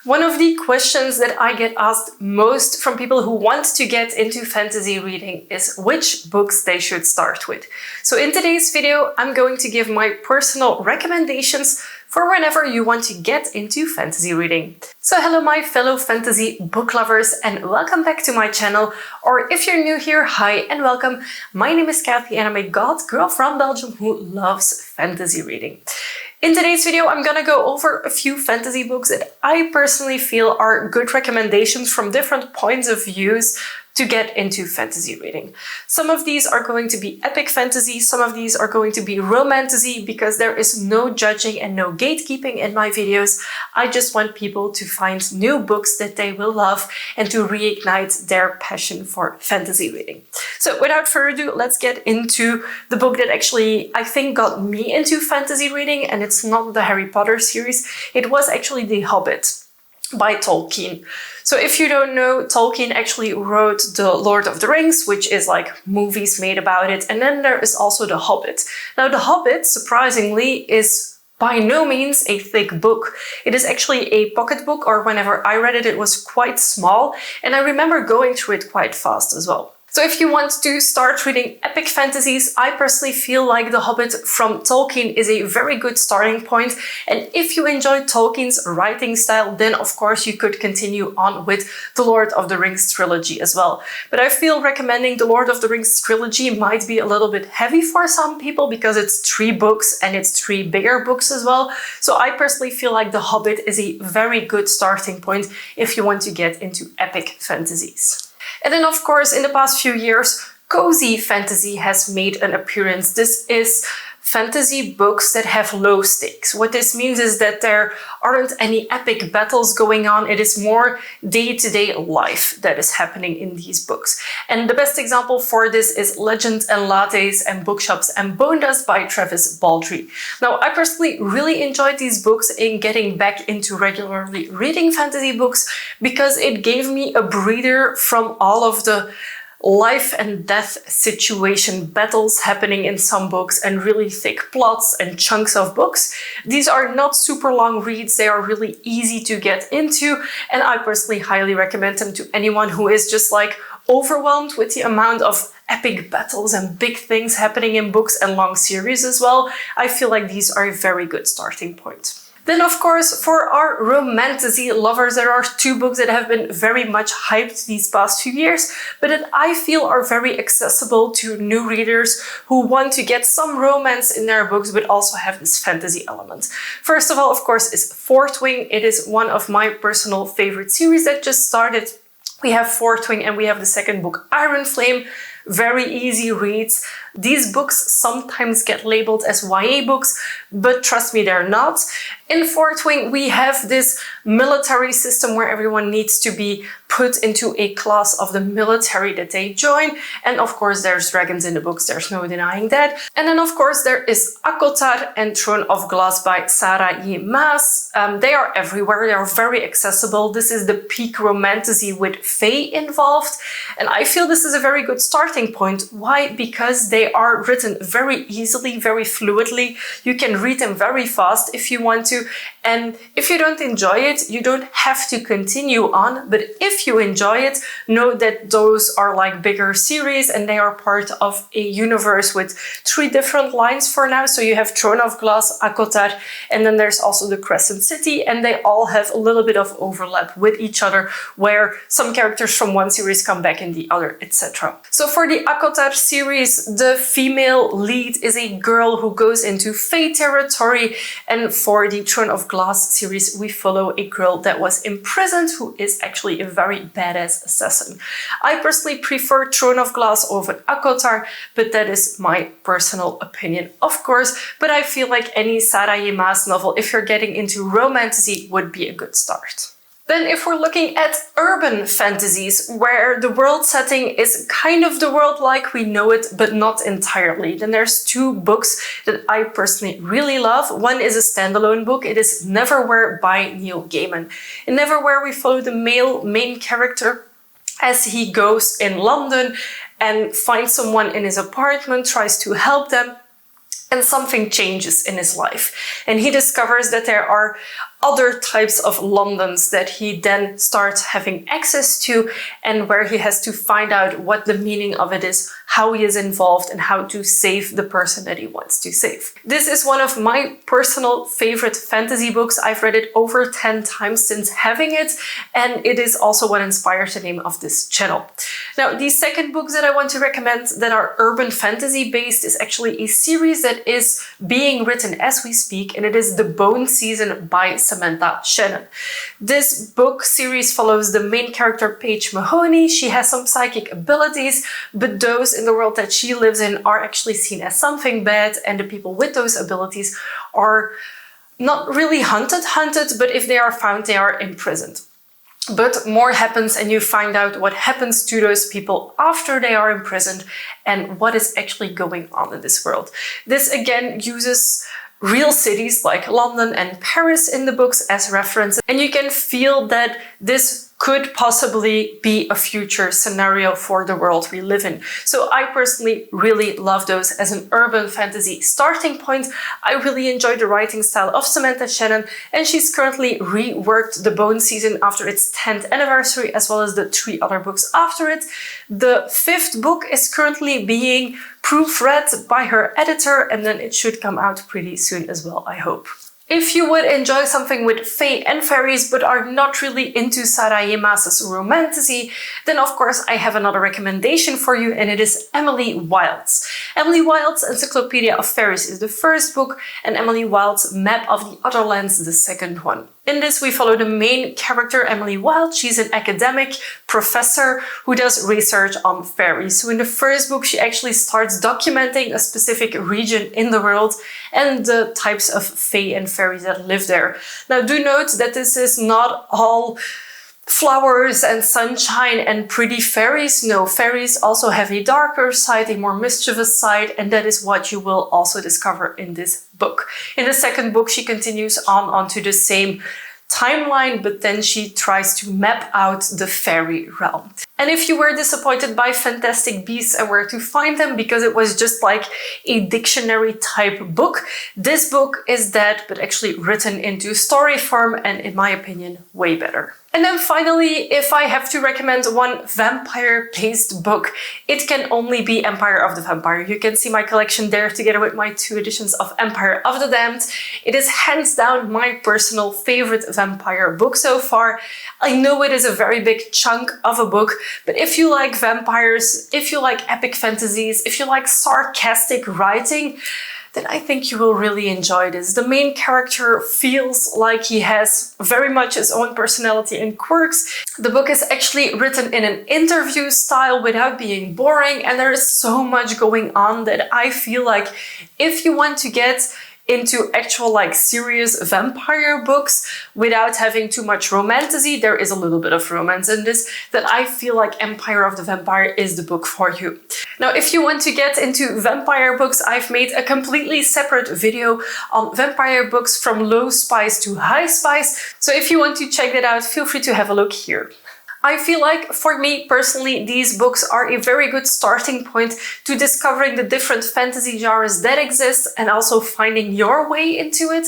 One of the questions that I get asked most from people who want to get into fantasy reading is which books they should start with. So in today's video, I'm going to give my personal recommendations for whenever you want to get into fantasy reading. So hello my fellow fantasy book lovers and welcome back to my channel. Or if you're new here, hi and welcome. My name is Kathy and I'm a goth girl from Belgium who loves fantasy reading. In today's video, I'm gonna go over a few fantasy books that I personally feel are good recommendations from different points of views to get into fantasy reading. Some of these are going to be epic fantasy, some of these are going to be romantasy, because there is no judging and no gatekeeping in my videos. I just want people to find new books that they will love and to reignite their passion for fantasy reading. So without further ado, let's get into the book that actually I think got me into fantasy reading, and it's not the Harry Potter series. It was actually The Hobbit by Tolkien. So if you don't know, Tolkien actually wrote The Lord of the Rings, which is like movies made about it. And then there is also The Hobbit. Now The Hobbit, surprisingly, is by no means a thick book. It is actually a pocket book, or whenever I read it, it was quite small. And I remember going through it quite fast as well. So if you want to start reading epic fantasies, I personally feel like The Hobbit from Tolkien is a very good starting point. And if you enjoy Tolkien's writing style, then of course you could continue on with the Lord of the Rings trilogy as well. But I feel recommending the Lord of the Rings trilogy might be a little bit heavy for some people because it's 3 books and it's 3 bigger books as well. So I personally feel like The Hobbit is a very good starting point if you want to get into epic fantasies. And then, of course, in the past few years, cozy fantasy has made an appearance. This is fantasy books that have low stakes. What this means is that there aren't any epic battles going on. It is more day-to-day life that is happening in these books. And the best example for this is Legends and Lattes and Bookshops and Bone Dust by Travis Baldree. Now, I personally really enjoyed these books in getting back into regularly reading fantasy books because it gave me a breather from all of the life and death situation battles happening in some books and really thick plots and chunks of books. These are not super long reads, they are really easy to get into, and I personally highly recommend them to anyone who is just like overwhelmed with the amount of epic battles and big things happening in books and long series as well. I feel like these are a very good starting point. Then, of course, for our romantasy lovers, there are 2 books that have been very much hyped these past few years, but that I feel are very accessible to new readers who want to get some romance in their books, but also have this fantasy element. First of all, of course, is Fourth Wing. It is one of my personal favorite series that just started. We have Fourth Wing and we have the second book, Iron Flame. Very easy reads. These books sometimes get labeled as YA books, but trust me, they're not. In Fourth Wing, we have this military system where everyone needs to be put into a class of the military that they join. And of course, there's dragons in the books, there's no denying that. And then of course, there is Akotar and Throne of Glass by Sarah J. Maas. They are everywhere, they are very accessible. This is the peak romantasy with fae involved. And I feel this is a very good starting point. Why? Because they are written very easily, very fluidly. You can read them very fast if you want to. And if you don't enjoy it, you don't have to continue on. But if you enjoy it, know that those are like bigger series and they are part of a universe with 3 different lines for now. So you have Throne of Glass, Akotar, and then there's also the Crescent City, and they all have a little bit of overlap with each other where some characters from one series come back in the other, etc. So for the Akotar series, the female lead is a girl who goes into fae territory, and for the Throne of Glass series, we follow a girl that was imprisoned who is actually a very badass assassin. I personally prefer Throne of Glass over Akotar, but that is my personal opinion, of course. But I feel like any Sarah J. Maas novel, if you're getting into romantasy, would be a good start. Then if we're looking at urban fantasies, where the world setting is kind of the world like we know it, but not entirely, then there's 2 books that I personally really love. One is a standalone book. It is Neverwhere by Neil Gaiman. In Neverwhere, we follow the male main character as he goes in London and finds someone in his apartment, tries to help them, and something changes in his life. And he discovers that there are other types of Londons that he then starts having access to, and where he has to find out what the meaning of it is, how he is involved, and how to save the person that he wants to save. This is one of my personal favorite fantasy books. I've read it over 10 times since having it, and it is also what inspired the name of this channel. Now, the second book that I want to recommend that are urban fantasy based is actually a series that is being written as we speak, and it is The Bone Season by Samantha Shannon. This book series follows the main character Paige Mahoney. She has some psychic abilities, but those in the world that she lives in are actually seen as something bad, and the people with those abilities are not really hunted, but if they are found, they are imprisoned. But more happens, and you find out what happens to those people after they are imprisoned and what is actually going on in this world. This again uses real cities like London and Paris in the books as reference, and you can feel that this could possibly be a future scenario for the world we live in. So I personally really love those as an urban fantasy starting point. I really enjoyed the writing style of Samantha Shannon, and she's currently reworked The Bone Season after its 10th anniversary, as well as the 3 other books after it. The 5th book is currently being proofread by her editor, and then it should come out pretty soon as well, I hope. If you would enjoy something with fae and fairies but are not really into Sarayema's romantasy, then of course I have another recommendation for you, and it is Emily Wilde's. Emily Wilde's Encyclopedia of Fairies is the first book, and Emily Wilde's Map of the Other Lands the second one. In this, we follow the main character, Emily Wilde. She's an academic professor who does research on fairies. So in the first book, she actually starts documenting a specific region in the world and the types of fae and fairies that live there. Now, do note that this is not all flowers and sunshine and pretty fairies. No, fairies also have a darker side, a more mischievous side, and that is what you will also discover in this book. In the second book, she continues on onto the same timeline, but then she tries to map out the fairy realm. And if you were disappointed by Fantastic Beasts and where to find them because it was just like a dictionary type book, this book is that, but actually written into story form, and in my opinion, way better. And then finally, if I have to recommend one vampire-based book, it can only be Empire of the Vampire. You can see my collection there together with my 2 editions of Empire of the Damned. It is hands down my personal favorite vampire book so far. I know it is a very big chunk of a book, but if you like vampires, if you like epic fantasies, if you like sarcastic writing, then I think you will really enjoy this. The main character feels like he has very much his own personality and quirks. The book is actually written in an interview style without being boring, and there is so much going on that I feel like if you want to get into actual like serious vampire books without having too much romantasy, there is a little bit of romance in this, that I feel like Empire of the Vampire is the book for you. Now, if you want to get into vampire books, I've made a completely separate video on vampire books from low spice to high spice. So if you want to check that out, feel free to have a look here. I feel like, for me personally, these books are a very good starting point to discovering the different fantasy genres that exist and also finding your way into it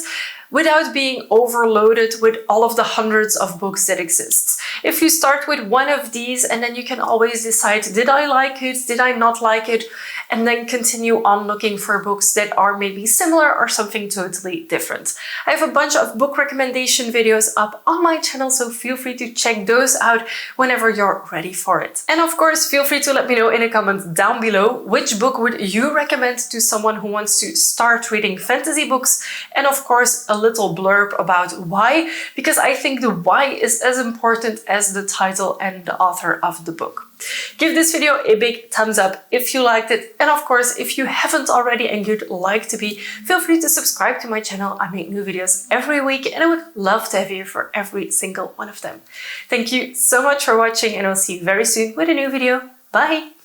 without being overloaded with all of the hundreds of books that exist. If you start with one of these, and then you can always decide, did I like it, did I not like it, and then continue on looking for books that are maybe similar or something totally different. I have a bunch of book recommendation videos up on my channel, so feel free to check those out whenever you're ready for it. And of course, feel free to let me know in the comments down below which book would you recommend to someone who wants to start reading fantasy books, and of course a little blurb about why, because I think the why is as important as the title and the author of the book. Give this video a big thumbs up if you liked it, and of course, if you haven't already and you'd like to be, feel free to subscribe to my channel. I make new videos every week and I would love to have you for every single one of them. Thank you so much for watching, and I'll see you very soon with a new video. Bye!